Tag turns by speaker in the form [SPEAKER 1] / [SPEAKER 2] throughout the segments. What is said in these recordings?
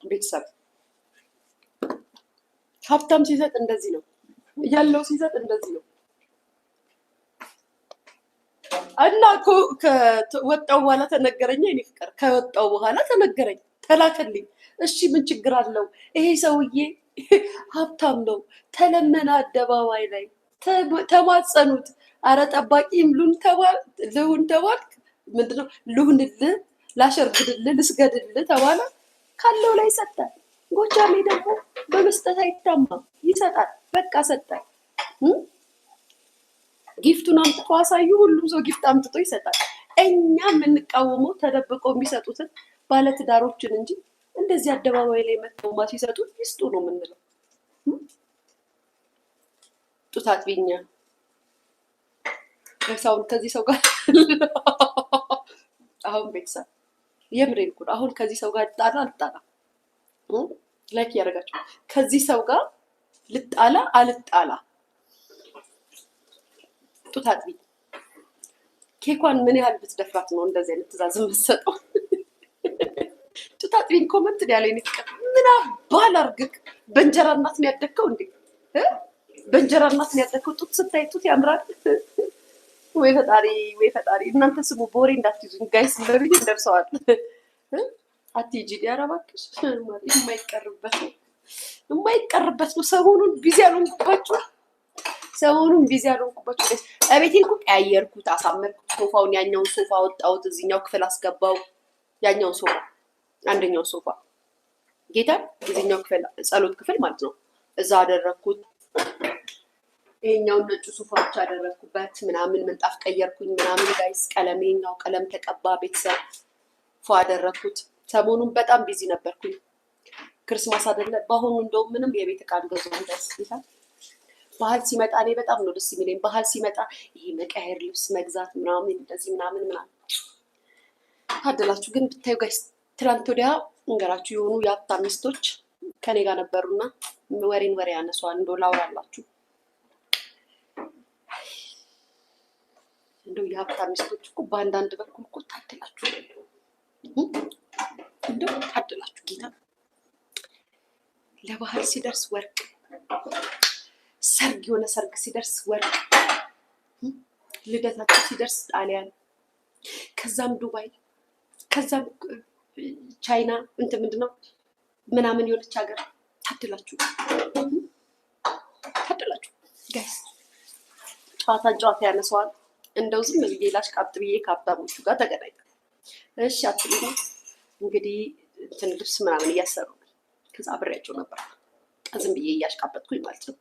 [SPEAKER 1] ቤተሰብ ሀብታም ሲሰጥ እንደዚህ ነው ያለው፣ ሲሰጥ እንደዚህ ነው። እና ከወጣው በኋላ ተነገረኝ። እኔ ፍቅር ከወጣው በኋላ ተነገረኝ፣ ተላከልኝ። እሺ ምን ችግር አለው? ይሄ ሰውዬ ሀብታም ነው። ተለመነ፣ አደባባይ ላይ ተማጸኑት። አረ ጠባቂም ልሁን ተባልክ። ምንድነው ልሁንልህ፣ ላሸርግድልህ፣ ልስገድልህ ተባለ። ካለው ላይ ሰጠ። ጎጃሜ ደግሞ በመስጠት አይታማም፣ ይሰጣል። በቃ ሰጠ። ጊፍቱን አምጥቶ አሳዩ። ሁሉም ሰው ጊፍት አምጥቶ ይሰጣል። እኛ የምንቃወመው ተደብቀው የሚሰጡትን ባለትዳሮችን እንጂ እንደዚህ አደባባይ ላይ መጥተውማ ሲሰጡ ይስጡ ነው የምንለው። ጡት አጥቢኛ ሰውን ከዚህ ሰው ጋር አሁን ቤተሰብ የምሬን እኮ አሁን ከዚህ ሰው ጋር ልጣላ ላይክ ያደርጋችሁ። ከዚህ ሰው ጋር ልጣላ አልጣላ ጡት አጥቢ ኬኳን ምን ያህል ብትደፍራት ነው እንደዚህ አይነት ትዕዛዝ የምትሰጠው? ጡት አጥቢን ኮመንት ያለው እኔ ፍቅር ምን አባል አርግክ። በእንጀራ እናት ነው ያደግከው እንዴ? በእንጀራ እናት ነው ያደግከው። ጡት ስታይ ጡት ያምራል። ወይ ፈጣሪ ወይ ፈጣሪ። እናንተ ስሙ በወሬ እንዳትይዙኝ ጋይስ፣ ለብዬ ደርሰዋል። አትይጂ ያራባክሽ ማለት የማይቀርበት ነው። ሰሞኑን ቢዚ ያልሆንኩባችሁ እቤቴን እኮ ቀያየርኩት፣ አሳመርኩት። ሶፋውን ያኛውን ሶፋ ወጣሁት፣ እዚህኛው ክፍል አስገባው። ያኛውን ሶፋ አንደኛው ሶፋ ጌታ እዚህኛው ክፍል ጸሎት ክፍል ማለት ነው፣ እዛ አደረኩት። ይሄኛውን ነጭ ሶፋዎች አደረኩበት ምናምን፣ ምንጣፍ ቀየርኩኝ ምናምን ጋይስ። ቀለሜኛው ቀለም ተቀባ። ቤተሰብ ፎ አደረኩት። ሰሞኑን በጣም ቢዚ ነበርኩኝ። ክርስማስ አይደለ? በአሁኑ እንደውም ምንም የቤት ዕቃ አልገዛሁም ጋይስ። ባህል ሲመጣ እኔ በጣም ነው ደስ የሚለኝ። ባህል ሲመጣ ይሄ መቀየር፣ ልብስ መግዛት ምናምን እንደዚህ ምናምን ታደላችሁ። ግን ብታዩ ጋይስ ትላንት ወዲያ እንገራችሁ የሆኑ የሀብታም ሚስቶች ከኔ ጋር ነበሩና ወሬ ያነሷል። እንደው ላውራላችሁ፣ እንደው የሀብታም ሚስቶች እኮ በአንዳንድ በኩል እኮ ታደላችሁ፣ እንደው ታደላችሁ። ጌታ ለባህል ሲደርስ ወርቅ፣ ሰርግ የሆነ ሰርግ ሲደርስ ወርቅ፣ ልደታቸው ሲደርስ ጣሊያን፣ ከዛም ዱባይ፣ ከዛም ቻይና እንትን ምንድነው ምናምን የሆነች ሀገር። ታድላችሁ ጋይስ። ጨዋታ ያነሰዋል። እንደው ዝም ብዬ ላሽቃብጥ ብዬ ከሀብታሞቹ ጋር ተገናኝተን እሺ አትልኝ እንግዲህ እንትን ልብስ ምናምን እያሰሩ ነው። ከዛ አብሬያቸው ነበር ዝም ብዬ እያሽቃበጥኩኝ ማለት ነው።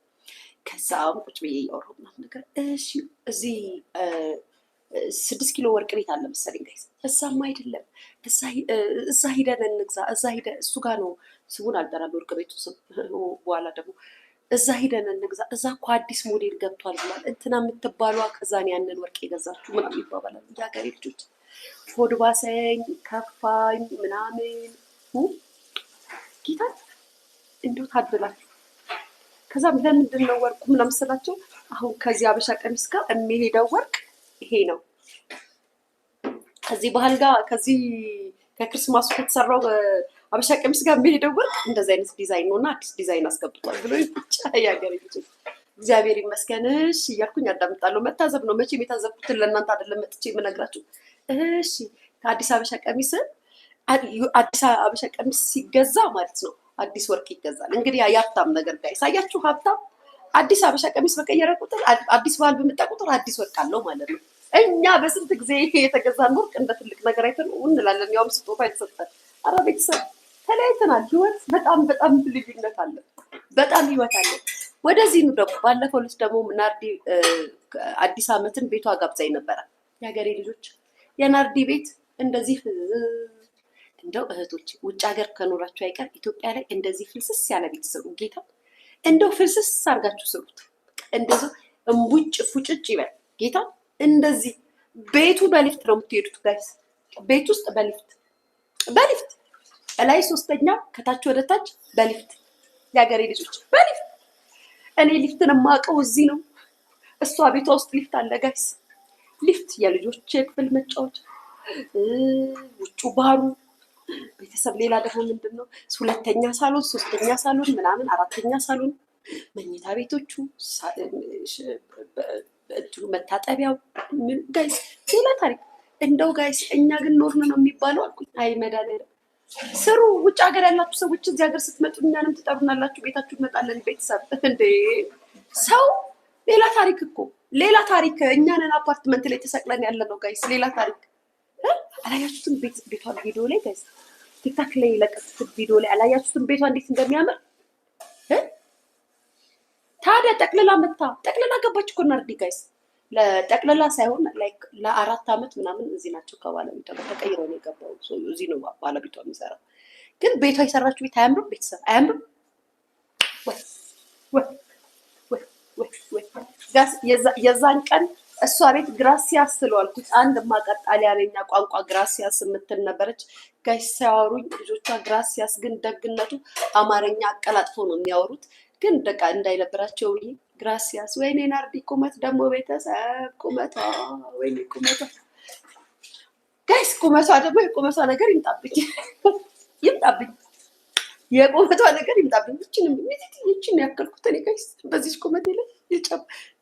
[SPEAKER 1] ከዛም ቁጭ ብዬ እያወራሁ ምናምን ነገር እሺ እዚህ 6 ኪሎ ወርቅ ቤት አለ መሰለኝ ጋይስ። እዛም አይደለም እዛ ሂደን እንግዛ። እዛ ሂደን እሱ ጋር ነው ስሙን አልጠራም ወርቅ ቤቱ ስም። በኋላ ደግሞ እዛ ሂደን እንግዛ። እዛ እኮ አዲስ ሞዴል ገብቷል ብሏል እንትና የምትባሏ። ከዛን ያንን ወርቅ የገዛችሁ ምናምን ይባባላል። የሀገሬ ልጆች ሆድ ባሰኝ ከፋኝ ምናምን ጌታ እንደው ታድላችሁ። ከዛም ለምንድን ነው ወርቁ ምናምን ስላቸው አሁን ከዚህ አበሻ ቀሚስ ጋር የሚሄደው ወርቅ ይሄ ነው። ከዚህ ባህል ጋር ከዚህ ከክርስማሱ ከተሰራው አበሻ ቀሚስ ጋር የሚሄደው ወርቅ እንደዚህ አይነት ዲዛይን ነውና አዲስ ዲዛይን አስገብቷል ብሎ ብቻ ያገሬ ልጅ እግዚአብሔር ይመስገንሽ እያልኩኝ አዳምጣለሁ። መታዘብ ነው መቼም። የታዘብኩትን ለእናንተ አይደለም መጥቼ የምነግራችሁ። እሺ ከአዲስ አበሻ ቀሚስ ሲገዛ ማለት ነው አዲስ ወርቅ ይገዛል። እንግዲህ የሀብታም ነገር ጋር ያሳያችሁ። ሀብታም አዲስ አበሻ ቀሚስ በቀየረ ቁጥር አዲስ ባህል በመጣ ቁጥር አዲስ ወርቅ አለው ማለት ነው። እኛ በስንት ጊዜ የተገዛን ወርቅ እንደ ትልቅ ነገር አይተን እንላለን። ያውም ስጦታ የተሰጠን። ኧረ ቤተሰብ ተለያይተናል። ህይወት በጣም ልዩነት አለ። በጣም ህይወት አለ። ወደዚህ ነው ደግሞ ባለፈው ልጅ ደግሞ ናርዲ አዲስ ዓመትን ቤቷ ጋብዛኝ ነበረ። የሀገሬ ልጆች የናርዲ ቤት እንደዚህ እንደው እህቶች ውጭ ሀገር ከኖራችሁ አይቀር ኢትዮጵያ ላይ እንደዚህ ፍልስስ ያለ ቤት ስሩ። ጌታ እንደው ፍልስስ አድርጋችሁ ስሩት። እንደዚህ እምቡጭ ፉጭጭ ይበል ጌታ። እንደዚህ ቤቱ በሊፍት ነው የምትሄዱት ጋይስ። ቤት ውስጥ በሊፍት ላይ 3ኛ ከታች ወደ ታች በሊፍት። የሀገሬ ልጆች በሊፍት። እኔ ሊፍትን የማውቀው እዚህ ነው። እሷ ቤቷ ውስጥ ሊፍት አለ ጋይስ። ሊፍት የልጆች ክፍል መጫወቻ፣ ውጩ ባሩ ቤተሰብ። ሌላ ደግሞ ምንድን ነው ሁለተኛ ሳሎን፣ ሶስተኛ ሳሎን ምናምን፣ አራተኛ ሳሎን፣ መኝታ ቤቶቹ፣ መታጠቢያው ጋይስ ሌላ ታሪክ። እንደው ጋይስ እኛ ግን ኖርን ነው የሚባለው አልኩኝ። አይ መድኃኒዓለም ስሩ። ውጭ ሀገር ያላችሁ ሰዎች እዚህ ሀገር ስትመጡ እኛንም ትጠሩናላችሁ፣ ቤታችሁ እንመጣለን። ቤተሰብ እንዴ ሰው ሌላ ታሪክ እኮ ሌላ ታሪክ። እኛንን አፓርትመንት ላይ ተሰቅለን ያለ ነው ጋይስ። ሌላ ታሪክ አላያችሁትም? ቤቷን ቪዲዮ ላይ ጋይስ ቲክታክ ላይ የለቀቁት ቪዲዮ ላይ አላያችሁትም? ቤቷ እንዴት እንደሚያምር ታዲያ ጠቅልላ ገባች እኮ ናርዲ ጋይስ። ለጠቅልላ ሳይሆን ላይክ ለ4 ዓመት ምናምን እዚህ ናቸው ከባለቤቷ ጋር ተቀይሮ ነው የገባው። እዚህ ነው ባለቤቷ የሚሰራው። ግን ቤቷ የሰራችው ቤት አያምርም? ቤተሰብ አያምርም? የዛን ቀን እሷ ቤት ግራሲያስ ስለዋልኩት አንድ ማቀጥ ጣሊያንኛ ቋንቋ ግራሲያስ የምትል ነበረች ጋይስ ሲያወሩኝ ልጆቿ። ግራሲያስ ግን ደግነቱ አማርኛ አቀላጥፎ ነው የሚያወሩት። ግን በቃ እንዳይለብራቸው ብዬ ግራሲያስ። ወይኔ ናርዲ ቁመት ደግሞ ቤተሰብ ቁመቷ፣ ወይኔ ቁመቷ ጋይስ ቁመቷ ደግሞ የቁመቷ ነገር ይምጣብኝ የቁመቷ ነገር ይምጣብኝ። ይችን ያከልኩት እኔ ጋይስ በዚች ቁመቴ ላይ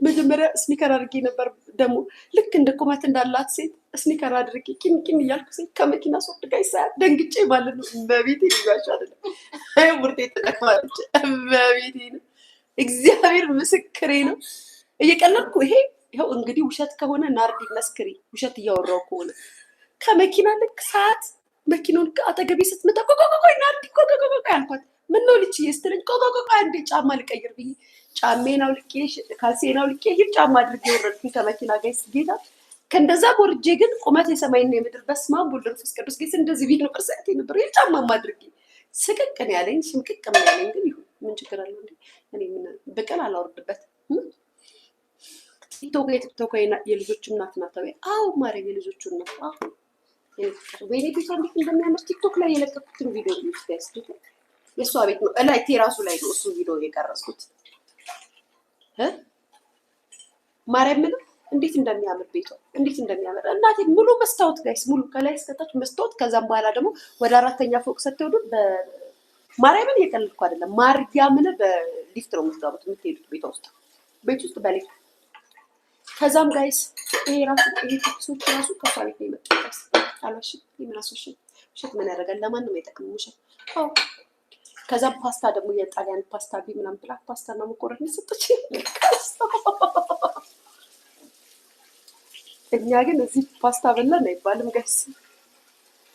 [SPEAKER 1] መጀመሪያ ስኒከር አድርጌ ነበር። ደግሞ ልክ እንደ ቁመት እንዳላት ሴት ስኒከር አድርጌ ቂም እያልኩ ሴት ከመኪና ሶፍት ጋር ሳያት ደንግጬ ማለት ነው። በቤቴ ልዩዋሽ አይደለም ሙርቴ ተጠቅማለች። በቤቴ ነው እግዚአብሔር ምስክሬ ነው። እየቀለድኩ ይኸው እንግዲህ ውሸት ከሆነ ናርዲ መስክሪ። ውሸት እያወራው ከሆነ ከመኪና ልክ ሰዓት መኪናውን አጠገቤ ስትመጣ ቆቆቆቆይ ናርዲ ቆቆቆቆይ አልኳት። ምነው ልጅ ስትለኝ ቆቆቆቆይ አንዴ ጫማ ልቀይር ብዬ ጫሜን አውልቄ ካልሴን አውልቄ ጫማ አድርጌ ወረድኩኝ ከመኪና ጋይስ። ጌታ ከእንደዛ ቦርጄ ግን ቁመት የሰማይና የምድር በስመ አብ ወወልድ ወመንፈስ ቅዱስ ጌስ እንደዚህ ቢት ነው ቅርሳት ነበር ጫማ አድርጌ ስቅቅን ያለኝ ሽምቅቅም ያለኝ። ግን ይሁን ምን ችግር አለው እንዴ? እኔ ምን በቀል አላወርድበት። ቲክቶክ የልጆች እናት ናት። አዎ ማርያም የልጆቹ እናት። አዎ ወይኔ ቤቷ እንዴት እንደሚያምር ቲክቶክ ላይ የለቀኩትን ቪዲዮ ጋይስ። የእሷ ቤት ነው ላይ ቴራሱ ላይ ነው እሱ ቪዲዮ የቀረጽኩት። ማርያም ምን እንዴት እንደሚያምር ቤቷ እንዴት እንደሚያምር እናቴ። ሙሉ መስታወት ጋይስ፣ ሙሉ ከላይ እስከታች መስታወት። ከዛም በኋላ ደግሞ ወደ 4ኛ ፎቅ ስትወዱ ማርያምን እየቀለድኩ አይደለም። ማርያምን በሊፍት ነው የምትገቡት የምትሄዱት ቤት ውስጥ በሊፍት። ከዛም ጋይስ ይሄ ሶች ራሱ ከሷ ቤት ነው የመጡት ጋይስ። አላሽ ውሸት ምን ያደርጋል? ለማንም አይጠቅምም ውሸት። ከዛ ፓስታ ደግሞ የጣሊያን ፓስታ ምናምን ብላ ፓስታ እና መኮረኒ ሰጠች። እኛ ግን እዚህ ፓስታ በላን አይባልም ጋይስ።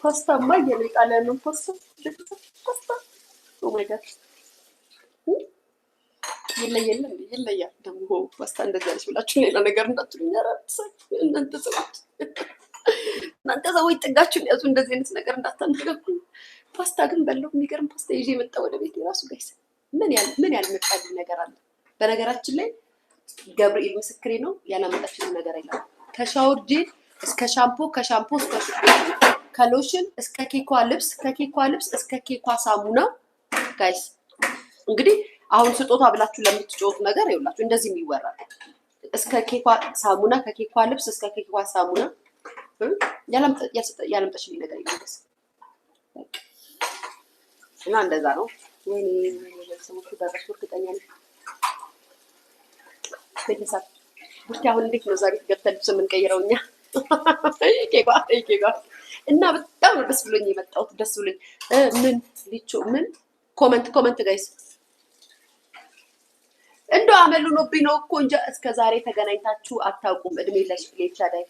[SPEAKER 1] ፓስታማ የጣሊያን ነው ፓስታ። ኦ ማይ ጋድ ይለያል ደግሞ ፓስታ እንደዚህ አለች ብላችሁ ሌላ ነገር እንዳትሉኝ። እናንተ ሰዎች ጥጋችሁን ያዙ። እንደዚህ አይነት ነገር እንዳታነጋግሩ። ፓስታ ግን በለው። የሚገርም ፓስታ ይዤ የመጣ ወደ ቤት የራሱ ጋይስ። ምን ያልመጣልኝ ነገር አለ? በነገራችን ላይ ገብርኤል ምስክሬ ነው፣ ያላመጣችልኝ ነገር የለም። ከሻወር ጄል እስከ ሻምፖ፣ ከሻምፖ እስከ ከሎሽን እስከ ኬኳ ልብስ፣ ከኬኳ ልብስ እስከ ኬኳ ሳሙና ጋይስ። እንግዲህ አሁን ስጦታ ብላችሁ ለምትጮቱ ነገር ይኸውላችሁ እንደዚህ የሚወራል። እስከ ኬኳ ሳሙና፣ ከኬኳ ልብስ እስከ ኬኳ ሳሙና ያላመጣችልኝ ነገር የለም እና እንደዛ ነው። ወይኔ ሰዎች ደረሱ እርግጠኛ ነኝ። ቤተሰብ ብቻ አሁን እንዴት ነው ዛሬ ገብተን ልብስ የምንቀይረው እኛ? ኬኳ እና በጣም ነው ደስ ብሎኝ የመጣሁት። ደስ ብሎኝ ምን ኮመንት ጋይስ እንደው አመሉ ኖብኝ ነው እኮ እንጂ እስከ ዛሬ ተገናኝታችሁ አታውቁም። እድሜ ለኤልሻዳይ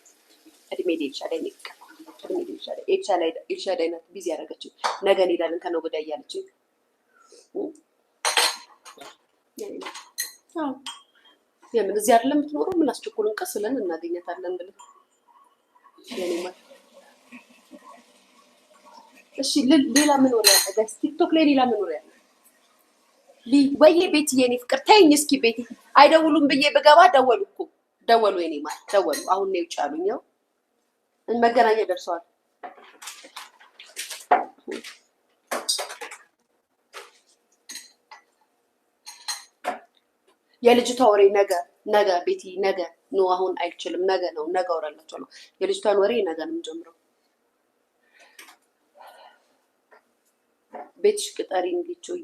[SPEAKER 1] ኤልሻዳይ ናት ቢዚ ያደረገችኝ። ነገ እንሄዳለን ከነገ ወዲያ እያለችኝ የምን እዚህ አይደለም የምትኖረው? ምን አስቸኮልን? ቀስ ብለን እናገኘታለን ብለን እሺ። ሌላ ምን ወሬ አለ ጋይስ? ቲክቶክ ላይ ሌላ ምን ወሬ አለ? ወይዬ ቤት የኔ ፍቅር ተይኝ እስኪ። ቤት አይደውሉም ብዬ ብገባ ደወሉ የኔ ማለት ደወሉ። አሁን ነው ውጭ አሉኝ። ያው መገናኛ ደርሰዋል። የልጅቷ ወሬ ነገ ቤቲ ነገ ኖ አሁን አይችልም። ነገ ነው። ነገ አወራላችኋለሁ። የልጅቷን ወሬ ነገ ነው የምጀምረው። ቤትሽ ቅጠሪ እንዲቾዬ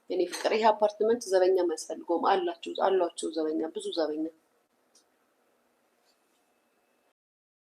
[SPEAKER 1] የኔ ፍቅር። ይሄ አፓርትመንት ዘበኛ አያስፈልገውም። አሏቸው ዘበኛ፣ ብዙ ዘበኛ